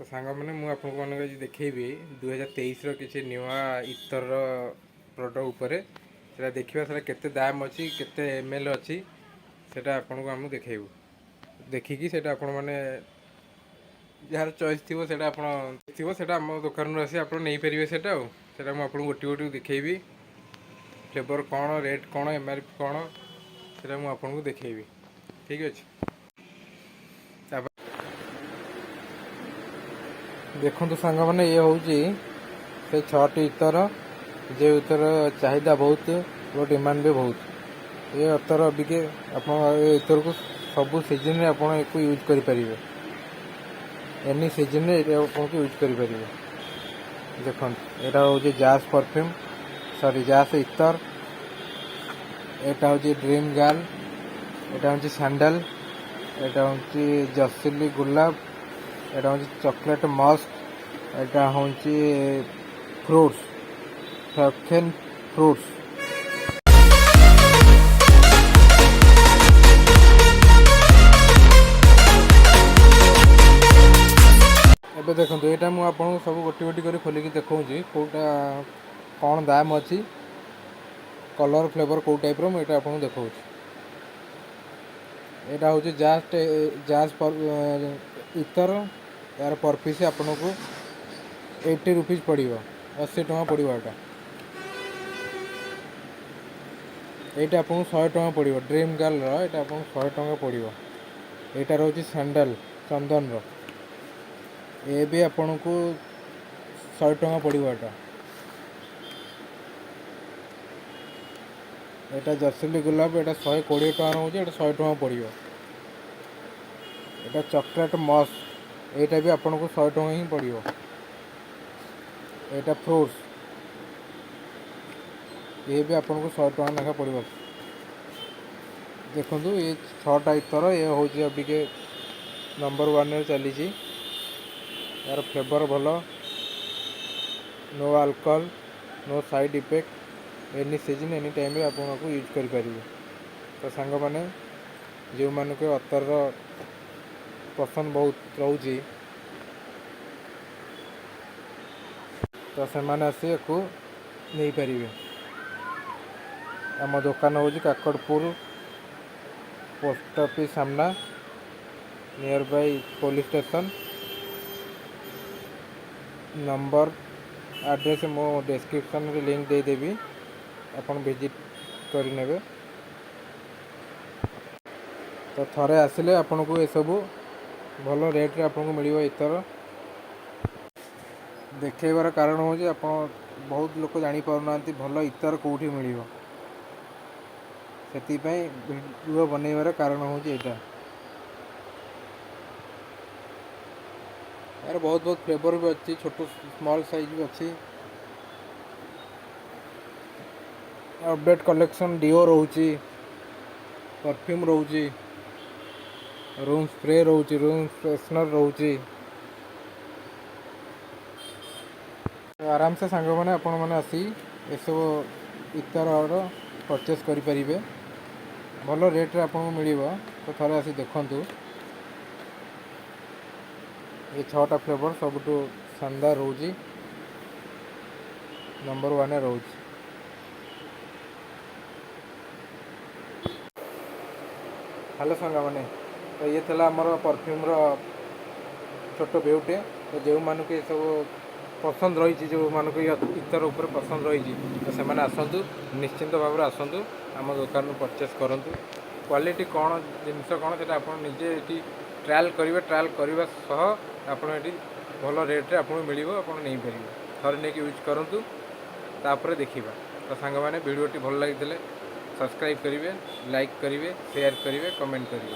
सांग मैंने मुझे देखी 2023 किसी नुआ इतर प्रोडक्ट उपर से देखा से केते दाम अच्छी केते ml अच्छी से आपन को आम देखू देखिकी से मैंने जार चॉइस थी से आम दुकान आसी आप नहीं पारे से मुझे गोटे गोटे देखी फ्लेवर कौन रेट कौन MRP कौन से मुझे देखी ठीक अच्छे। देखो सांग मैंने ये हूँ से 6टी इतर जे इतर चाहिदा बहुत और डिमांड भी बहुत ये इतर अबिके आप इतर को सबू सीजन आप यूज करें एनी सीजन आपको यूज करें। देखो यहाँ हूँ जास परफ्यूम सॉरी जास इतर यहाँ हूँ ड्रीम गर्ल यहाँ हूँ सैंडल यहाँ हूँ जसिली गुलाब यहाँ हूँ चॉकलेट मस्क यहाँ हूँ फ्रूट्स फैक्शन फ्रूट्स। एबे देखो यहाँ मुझे सब गोटी गोटी कर खोलिकी देखा कौटा कौन दाम अच्छी कलर फ्लेवर कौ टाइप मुझे आपको देखा यहाँ हूँ जाज इतर यार पर पीस आपन को 80 रुपीज पड़ो 80 टଙ୍କା पड़ो यहाँ आपको 100 टଙ୍କା पड़ो ड्रीम गर्ल यहाँ आपको 100 टଙ୍କା पड़ो यहाँ रोचे सैंडल चंदन ये भी आपन को 100 टଙ୍କା पड़ो यहाँ जसिली गुलाब यहाँ 120 टଙ୍କା रोचे 100 टଙ୍କା पड़ो यहाँ चॉकलेट मस्क यहाँ भी आपन को 100 टଙ୍କା ही पड़ो यहाँ फ्रूट्स ये भी आपन को 100 टଙ୍କା लेखा पड़ो। देखो ये 6टा इतर ये हूँ अभी नंबर 1 चली यार फ्लेवर भल no alcohol no side effect any season any time आपको यूज करें। तो सांग मैंने जो मानक अतर पसंद बहुत रोचे तो से आसी को नहीं पारे। आम दुकान हूँ काकड़पुर पोस्ट ऑफिस सामना near by police station number address मो डिस्क्रिप्शन में लिंक दे देवी अपन विजिट करे। तो थरे आसिले आपन को ये सब भल रेट रे आपन को मिलिबो इतर देखेबार कारण हूँ आप बहुत लोग जानी पारना भल इतर कौटी मिल से वीडियो बनइबार कारण हूँ यहाँ यार बहुत बहुत फ्लेवर भी अच्छी छोट स्मॉल साइज भी अच्छी अपडेट कलेक्शन डिओ रोची परफ्यूम रोची रूम स्प्रे रोची रूम फ्रेशनर रोची आराम से सांग मैंने आपण मैंने आसी ये सब इतर परचेस करें भल रेट रे आपको मिल तो थे आसी देखु ये 6टा फ्लेवर सबुठ शानदार रोची नंबर 1 रोच। हेलो सांग मैंने तो ये थला आमर परफ्यूम छोट बेउटे तो जो मानक ये सब पसंद रही जो मानक इतर उपर पसंद रही तो से आसतु निश्चिंत भाव आसतु आम दुकान परचेस करूँ क्वालिटी कौन जिनस कौन से आप निजे ये ट्रायल करेंगे ट्रायल करने सह आपड़ ये भल रेट रे आपको मिल नहीं पारे थरे नहीं यूज करूँ तापर देखा। तो सांग मैंने वीडियोटी भल लगी सब्सक्राइब करेंगे लाइक करेंगे शेयर करेंगे कमेंट करेंगे।